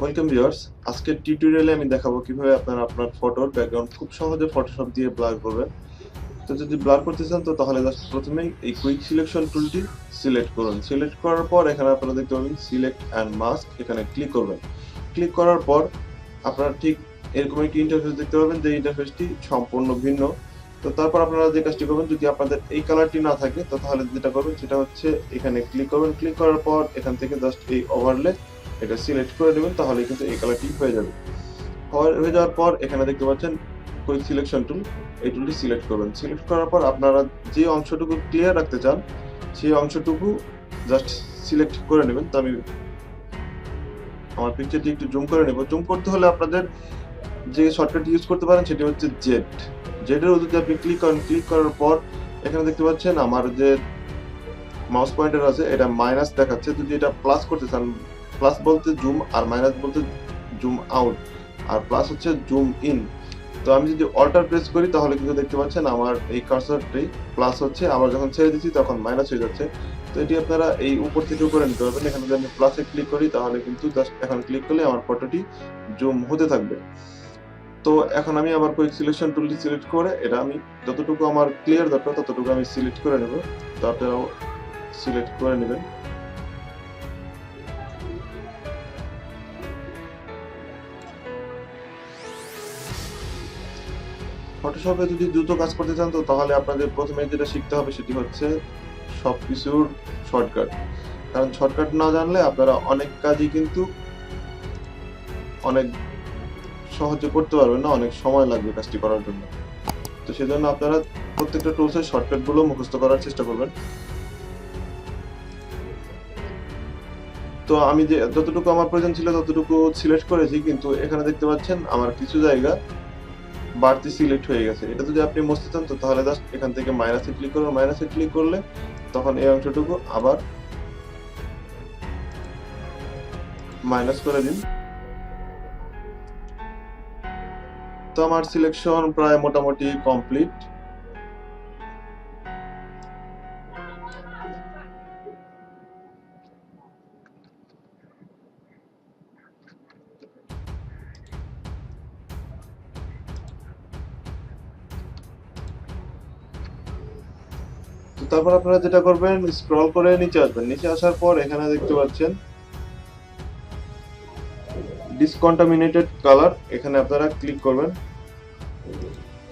Welcome viewers, আজকের টিউটোরিয়ালে আমি দেখাবো কিভাবে আপনারা আপনার ফটোর ব্যাকগ্রাউন্ড খুব সহজে ফটোশপ দিয়ে ব্লার করবেন। তো যদি ব্লার করতে চান তো তাহলে জাস্ট প্রথমেই এই কুইক সিলেকশন টুলটি সিলেক্ট করুন। সিলেক্ট করার পর এখানে আপনারা দেখতে পাবেন সিলেক্ট অ্যান্ড মাস্ক, এখানে ক্লিক করবেন। ক্লিক করার পর আপনারা ঠিক এরকম একটি ইন্টারফেস দেখতে পাবেন, যে ইন্টারফেসটি সম্পূর্ণ ভিন্ন। তো তারপর আপনারা যে কাজটি করবেন, যদি আপনাদের এই কালারটি না থাকে তো তাহলে যেটা করবেন সেটা হচ্ছে এখানে ক্লিক করবেন। ক্লিক করার পর এখান থেকে জাস্ট এই ওভারলে এটা সিলেক্ট করে নেবেন, তাহলে কিন্তু এই কালারটি হয়ে যাবে। হয়ে যাওয়ার পর এখানে দেখতে পাচ্ছেন কুইক সিলেকশন টুল, এই টুলটি সিলেক্ট করবেন। সিলেক্ট করার পর আপনারা যে অংশটুকু ক্লিয়ার রাখতে চান সেই অংশটুকু জাস্ট সিলেক্ট করে নেবেন। তো আমি আমার পিকচারটি একটু জুম করে নেব। জুম করতে হলে আপনাদের যে শর্টকাট ইউজ করতে পারেন সেটি হচ্ছে জেড। জেডের যদি আপনি ক্লিক করেন, ক্লিক করার পর এখানে দেখতে পাচ্ছেন আমার যে মাউস পয়েন্টার আছে এটা মাইনাস দেখাচ্ছে। যদি এটা প্লাস করতে চান, প্লাস বলতে জুম আর মাইনাস বলতে জুম আউট, আর প্লাস হচ্ছে জুম ইন। তো আমি যদি অল্টার প্রেস করি তাহলে কিন্তু দেখতে পাচ্ছেন আমার এই কার্সরটি প্লাস হচ্ছে, আবার যখন ছেড়ে দিচ্ছি তখন মাইনাস হয়ে যাচ্ছে। তো এটি আপনারা এই উপর থেকে উপরে নিতে পারবেন। এখানে যদি আমি প্লাসে ক্লিক করি তাহলে কিন্তু জাস্ট এখন ক্লিক করলে আমার ফটোটি জুম হতে থাকবে। তো এখন আমি আবার কুইক সিলেকশন টুলটি সিলেক্ট করে এটা আমি যতটুকু আমার ক্লিয়ার দরকার ততটুকু আমি সিলেক্ট করে নেব। তো আপনারাও সিলেক্ট করে নেবেন। ফটোশপে যদি দ্রুত কাজ করতে চান তো তাহলে আপনাদের প্রথমে যেটা শিখতে হবে সেটি হচ্ছে সবকিছুর শর্টকাট। কারণ শর্টকাট না জানলে আপনারা অনেক কাজই কিন্তু অনেক সহজে করতে পারবেন না, অনেক সময় লাগবে কাজটি করার জন্য। তো সেজন্য আপনারা প্রত্যেকটা টুলসের শর্টকাট গুলো মুখস্থ করার চেষ্টা করবেন। তো আমি যে যতটুকু আমার প্রয়োজন ছিল ততটুকু সিলেক্ট করেছি, কিন্তু এখানে দেখতে পাচ্ছেন আমার কিছু জায়গা বাড়তি সিলেক্ট হয়ে গেছে। এটা যদি আপনি মুছতে চান তো তাহলে জাস্ট এখান থেকে মাইনাসে ক্লিক করবেন। মাইনাসে ক্লিক করলে তখন এই অংশটুকু আবার মাইনাস করে দিন। তো আমার সিলেকশন প্রায় মোটামুটি কমপ্লিট। তো তারপর আপনারা যেটা করবেন, স্ক্রল করে নিচে আসবেন। নিচে আসার পর এখানে দেখতে পাচ্ছেন ডিসকন্টামিনেটেড কালার, এখানে আপনারা ক্লিক করবেন।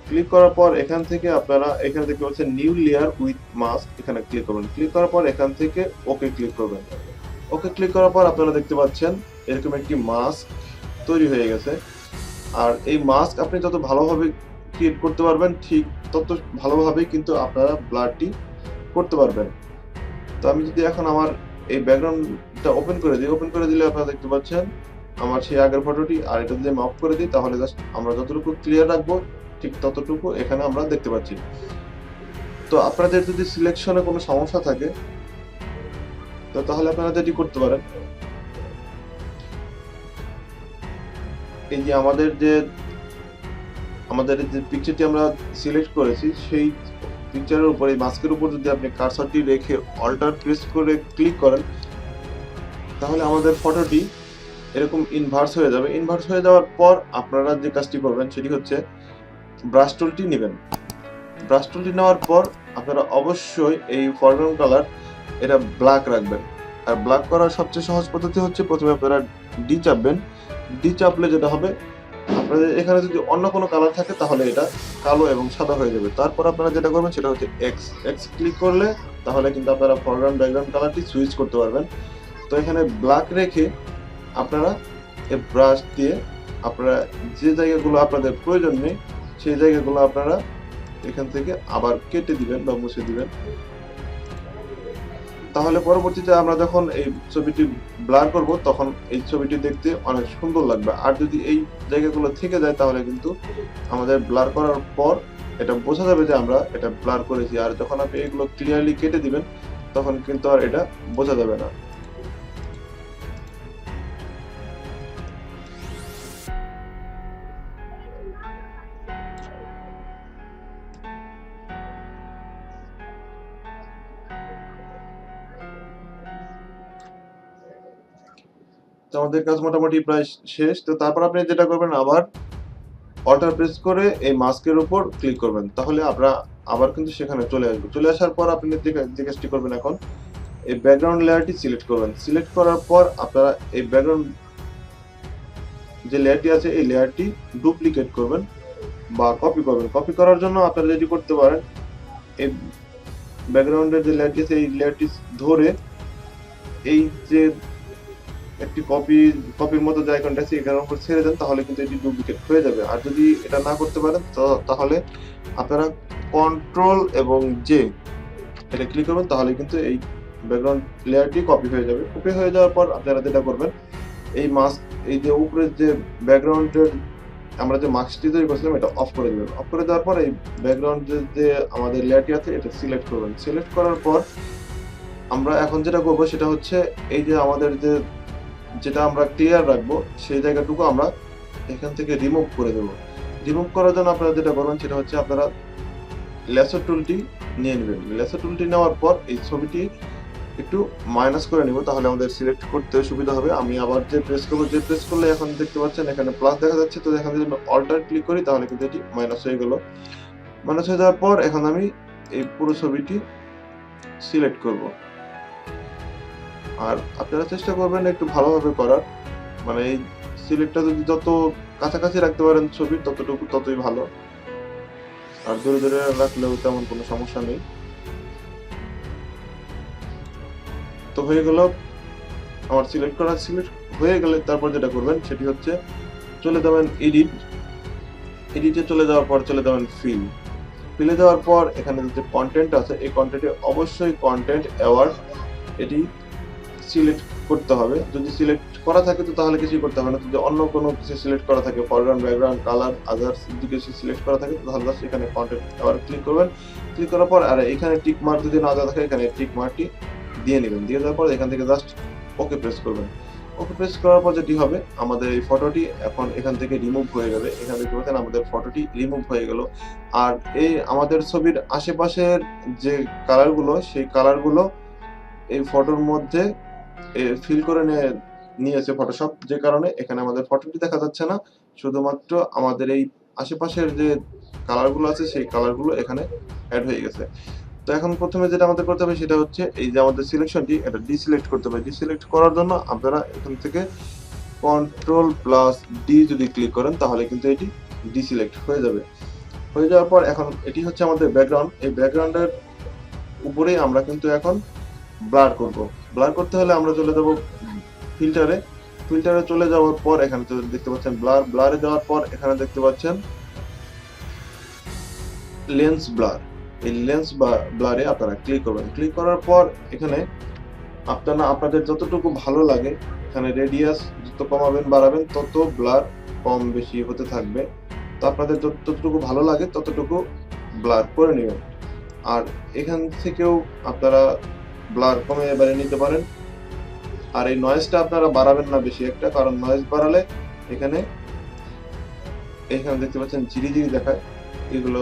ক্লিক করার পর এখান থেকে আপনারা এখানে দেখতে পাচ্ছেন নিউ লেয়ার উইথ মাস্ক, এখানে ক্লিক করবেন। ক্লিক করার পর এখান থেকে ওকে ক্লিক করবেন। ওকে ক্লিক করার পর আপনারা দেখতে পাচ্ছেন এরকম একটি মাস্ক তৈরি হয়ে গেছে। আর এই মাস্ক আপনি যত ভালোভাবে ক্রিয়েট করতে পারবেন ঠিক তত ভালোভাবেই কিন্তু আপনারা ব্লারটি করতে পারবেন। তো আমি যদি এখন আমার এই ব্যাকগ্রাউন্ডটা ওপেন করে দিই, ওপেন করে দিলে আপনারা দেখতে পাচ্ছেন আমার সেই আগের ফটোটি। আর এটা যদি আমি অফ করে দিই তাহলে জাস্ট আমরা যতটুকু ক্লিয়ার রাখবো ঠিক ততটুকু এখানে আমরা দেখতে পাচ্ছি। তো আপনাদের যদি সিলেকশনে কোনো সমস্যা থাকে তো তাহলে আপনারা যেটি করতে পারেন, এই যে আমাদের যে পিকচারটি আমরা সিলেক্ট করেছি সেই পিকচারের উপর এই মাস্কের উপর যদি আপনি কার্সরটি রেখে অল্টার প্রেস করে ক্লিক করেন তাহলে আমাদের ফটোটি এরকম ইনভার্স হয়ে যাবে। ইনভার্স হয়ে যাওয়ার পর আপনারা যে কাজটি করবেন সেটি হচ্ছে ব্রাশ টুলটি নেবেন। ব্রাশ টুলটি নেওয়ার পর আপনারা অবশ্যই এই ফরগ্রাউন্ড কালার এটা ব্ল্যাক রাখবেন। আর ব্ল্যাক করার সবচেয়ে সহজ পদ্ধতি হচ্ছে প্রথমে আপনারা ডি চাপবেন। ডি চাপলে যেটা হবে, আপনাদের এখানে যদি অন্য কোনো কালার থাকে তাহলে এটা কালো এবং সাদা হয়ে যাবে। তারপর আপনারা যেটা করবেন সেটা হচ্ছে এক্স। এক্স ক্লিক করলে তাহলে কিন্তু আপনারা ফরগ্রাউন্ড ব্যাকগ্রাউন্ড কালারটি সুইচ করতে পারবেন। তো এখানে ব্ল্যাক রেখে আপনারা এই ব্রাশ দিয়ে আপনারা যে জায়গাগুলো আপনাদের প্রয়োজন নেই সেই জায়গাগুলো আপনারা এখান থেকে আবার কেটে দিবেন বা মুছে দিবেন। তাহলে পরবর্তীতে আমরা যখন এই ছবিটি ব্লার করব তখন এই ছবিটি দেখতে অনেক সুন্দর লাগবে। আর যদি এই জায়গাগুলো থেকে যায় তাহলে কিন্তু আমাদের ব্লার করার পর এটা বোঝা যাবে যে আমরা এটা ব্লার করেছি। আর যখন আপনি এগুলো ক্লিয়ারলি কেটে দিবেন তখন কিন্তু আর এটা বোঝা যাবে না। তো তো আমাদের কাজ মোটামুটি প্রায় শেষ। তো তারপর আপনি যেটা করবেন, আবার অল্টার প্রেস করে এই মাস্কের উপর ক্লিক করবেন। তাহলে আমরা আবার কিন্তু সেখানে চলে আসবো। চলে আসার পর আপনি যে কাজটি করবেন, এখন এই ব্যাকগ্রাউন্ড লেয়ারটি সিলেক্ট করবেন। সিলেক্ট করার পর আপনারা এই ব্যাকগ্রাউন্ড যে লেয়ারটি আছে এই লেয়ারটি ডুপ্লিকেট করবেন বা কপি করবেন। কপি করার জন্য আপনারা যেটি করতে পারেন, এই ব্যাকগ্রাউন্ডের যে লেয়ারটি আছে এই লেয়ারটি ধরে এই যে একটি কপির মতো যে আইকনটা আছে এটার উপর ছেড়ে দেন, তাহলে কিন্তু এটি ডুপ্লিকেট হয়ে যাবে। আর যদি এটা না করতে পারেন তাহলে আপনারা কন্ট্রোল এবং জে এটা ক্লিক করবেন, তাহলে কিন্তু এই ব্যাকগ্রাউন্ড লেয়ারটি কপি হয়ে যাবে। কপি হয়ে যাওয়ার পর আপনারা যেটা করবেন, এই মাস্ক এই যে উপরের যে ব্যাকগ্রাউন্ডের আমরা যে মাস্কটি তৈরি করছিলাম এটা অফ করে দেবেন। অফ করে দেওয়ার পর এই ব্যাকগ্রাউন্ডের যে আমাদের লেয়ারটি আছে এটা সিলেক্ট করবেন। সিলেক্ট করার পর আমরা এখন যেটা করব সেটা হচ্ছে, এই যে আমাদের যেটা আমরা ক্লিয়ার রাখবো সেই জায়গাটুকু আমরা এখান থেকে রিমুভ করে দেব। রিমুভ করার জন্য আপনারা যেটা করবেন সেটা হচ্ছে, আপনারা লেসার টুলটি নিয়ে নেবেন। লেসার টুলটি নেওয়ার পর এই ছবিটি একটু মাইনাস করে নিব, তাহলে আমাদের সিলেক্ট করতে সুবিধা হবে। আমি আবার যে প্রেস করলে এখন দেখতে পাচ্ছেন এখানে প্লাস দেখা যাচ্ছে। তো এখানে যদি আমি অল্টার ক্লিক করি তাহলে কিন্তু এটি মাইনাস হয়ে গেল। মাইনাস হয়ে যাওয়ার পর এখন আমি এই পুরো ছবিটি সিলেক্ট করব। আর আপনারা চেষ্টা করবেন একটু ভালোভাবে করার, মানে এই সিলেক্টটা যদি যত কাছাকাছি রাখতে পারেন ছবির ততই ভালো। আর দূরে দূরে রাখলেও তেমন কোনো সমস্যা নেই। তো হয়ে গেল আমার সিলেক্ট হয়ে গেলে তারপর যেটা করবেন সেটি হচ্ছে, চলে যাবেন এডিটে চলে যাওয়ার পর চলে যাবেন ফিলে যাওয়ার পর এখানে যে কন্টেন্ট আছে এই কন্টেন্টে অবশ্যই কন্টেন্ট অ্যাওয়ার্ড এটি সিলেক্ট করতে হবে। যদি সিলেক্ট করা থাকে তো তাহলে কিছুই করতে হবে না। যদি অন্য কোনো কিছু সিলেক্ট করা থাকে, ফরগ্রাউন্ড, ব্যাকগ্রাউন্ড, কালার, আদার্স যদি কিছু সিলেক্ট করা থাকে তাহলে জাস্ট এখানে কন্টেন্ট অ্যাওয়ার্ড ক্লিক করবেন। ক্লিক করার পর আর এখানে টিক মার্ক যদি না দেওয়া থাকে এখানে টিক মার্কটি দিয়ে নেবেন। দিয়ে দেওয়ার পর এখান থেকে জাস্ট ওকে প্রেস করবেন। ওকে প্রেস করার পর যেটি হবে, আমাদের এই ফটোটি এখন এখান থেকে রিমুভ হয়ে যাবে। এখানে দেখতে পাচ্ছেন আমাদের ফটোটি রিমুভ হয়ে গেল। আর এই আমাদের ছবির আশেপাশের যে কালারগুলো সেই কালারগুলো এই ফটোর মধ্যে ফিল করে নিয়েছে ফটোশপ, যে কারণে এখানে আমাদের ফটোটি দেখা যাচ্ছে না, শুধুমাত্র আমাদের এই আশেপাশের যে কালারগুলো আছে সেই কালারগুলো এখানে অ্যাড হয়ে গেছে। তো এখন প্রথমে যেটা আমাদের করতে হবে সেটা হচ্ছে, এই যে আমাদের সিলেকশনটি এটা ডিসিলেক্ট করতে হবে। ডিসিলেক্ট করার জন্য আপনারা এখান থেকে কন্ট্রোল প্লাস ডি যদি ক্লিক করেন তাহলে কিন্তু এটি ডিসিলেক্ট হয়ে যাবে। হয়ে যাওয়ার পর এখন এটি হচ্ছে আমাদের ব্যাকগ্রাউন্ড। এই ব্যাকগ্রাউন্ডের উপরেই আমরা কিন্তু এখন ব্লার করব। ব্লার করতে হলে আমরা চলে যাব ফিল্টারে চলে যাওয়ার পর এখানে দেখতে পাচ্ছেন ব্লারে যাওয়ার পর এখানে দেখতে পাচ্ছেন লেন্স ব্লার। এই লেন্স ব্লারে আপনারা ক্লিক করবেন। ক্লিক করার পর এখানে আপনাদের যতটুকু ভালো লাগে, এখানে রেডিয়াস যত কমাবেন বাড়াবেন তত ব্লার কম বেশি হতে থাকবে। তো আপনাদের যতটুকু ভালো লাগে ততটুকু ব্লার করে নেবেন। আর এখান থেকেও আপনারা ব্লার কমে এবারে নিতে পারেন। আর এই নয়েজটা আপনারা বাড়াবেন না বেশি একটা, কারণ নয়েজ বাড়ালে এখানে দেখতে পাচ্ছেন ঝিরিঝিরি দেখায়। এগুলো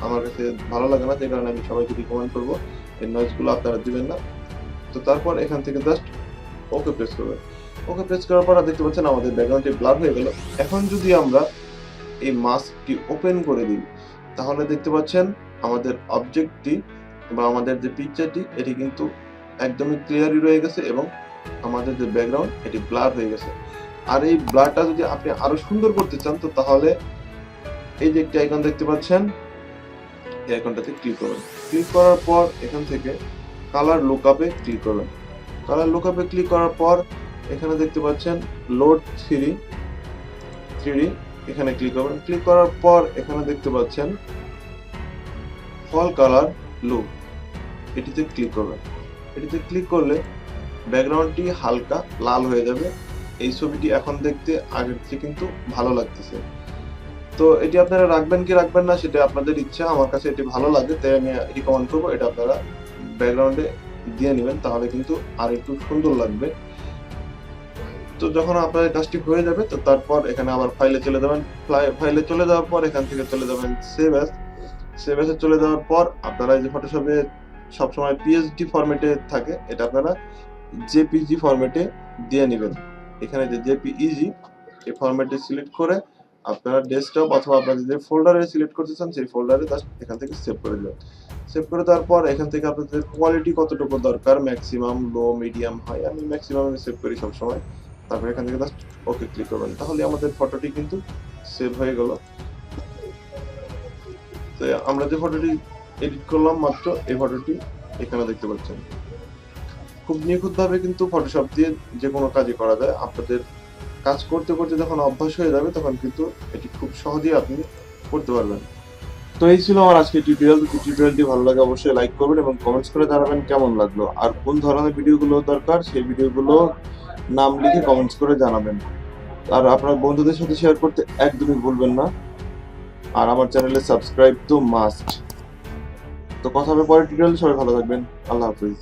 আমার কাছে ভালো লাগে না, যে কারণে আমি সবাইকে রিকমেন্ড করবো এই নয়েজগুলো আপনারা দিবেন না। তো তারপর এখান থেকে জাস্ট ওকে প্রেস করবেন। ওকে প্রেস করার পর দেখতে পাচ্ছেন আমাদের ব্যাকগ্রাউন্ডটি ব্লার হয়ে গেল। এখন যদি আমরা এই মাস্কটি ওপেন করে দিই তাহলে দেখতে পাচ্ছেন আমাদের অবজেক্টটি বা আমাদের যে পিকচারটি এটি কিন্তু একদমই ক্লিয়ারই রয়ে গেছে এবং আমাদের যে ব্যাকগ্রাউন্ড এটি ব্লার হয়ে গেছে। আর এই ব্লারটা যদি আপনি আরো সুন্দর করতে চান তো তাহলে এই যে একটি আইকন দেখতে পাচ্ছেন, এই আইকনটাতে ক্লিক করবেন। ক্লিক করার পর এখান থেকে কালার লুকআপে ক্লিক করবেন। কালার লুকআপে ক্লিক করার পর এখানে দেখতে পাচ্ছেন লোড 3D, এখানে ক্লিক করবেন। ক্লিক করার পর এখানে দেখতে পাচ্ছেন ফল কালার লুক, এটিতে ক্লিক করবেন। এটিতে ক্লিক করলে ব্যাকগ্রাউন্ডটি হালকা লাল হয়ে যাবে। এই ছবিটি এখন দেখতে আগের চেয়ে কিন্তু ভালো লাগতেছে। তো এটি আপনারা রাখবেন কি রাখবেন না সেটা আপনাদের ইচ্ছা। আমার কাছে এটি ভালো লাগে তাই আমি রিকমেন্ড করবো এটা আপনারা ব্যাকগ্রাউন্ডে দিয়ে নেবেন, তাহলে কিন্তু আর একটু সুন্দর লাগবে। তো যখন আপনার কাজটি হয়ে যাবে তো তারপর এখানে আবার ফাইলে চলে যাবেন। ফাইলে চলে যাওয়ার পর এখান থেকে চলে যাবেন সেভ এসে চলে যাওয়ার পর আপনারা যে ফটোশপে সবসময় পিএসডি ফরম্যাটে থাকে এটা আপনারা জেপিজি ফরম্যাটে দিয়ে নেবেন। এখানে যে জেপিইজি এই ফরম্যাটে সিলেক্ট করে আপনারা ডেস্কটপ অথবা আপনারা যে ফোল্ডারে সিলেক্ট করতে চান সেই ফোল্ডারে জাস্ট এখান থেকে সেভ করে দিবেন। সেভ করে দেওয়ার পর এখান থেকে আপনাদের কোয়ালিটি কতটুকু দরকার, ম্যাক্সিমাম, লো, মিডিয়াম হয়, আমি ম্যাক্সিমামে সেভ করি সবসময়। তারপর এখান থেকে জাস্ট ওকে ক্লিক করবেন, তাহলে আমাদের ফটোটি কিন্তু সেভ হয়ে গেল। তো আমরা যে ফটোটি এডিট করলাম মাত্র, এই ফটোটি এখানে দেখতে পাচ্ছেন। খুব নিখুঁতভাবে কিন্তু ফটোশপ দিয়ে যে কোনো কাজই করা যায়। আপনাদের কাজ করতে করতে যখন অভ্যাস হয়ে যাবে তখন কিন্তু এটি খুব সহজেই আপনি করতে পারবেন। তো এই ছিল আমার আজকের টিউটোরিয়াল। যদি টিউটোরিয়ালটি ভালো লাগে অবশ্যই লাইক করবেন এবং কমেন্টস করে জানাবেন কেমন লাগলো, আর কোন ধরনের ভিডিওগুলো দরকার সেই ভিডিওগুলো নাম লিখে কমেন্টস করে জানাবেন। আর আপনার বন্ধুদের সাথে শেয়ার করতে একদমই ভুলবেন না। আর আমার চ্যানেলে সাবস্ক্রাইব তো মাস্ট। তো কথা হবে পরের টিউটোরিয়ালে, সবাই ভালো থাকবেন। আল্লাহ হাফিজ।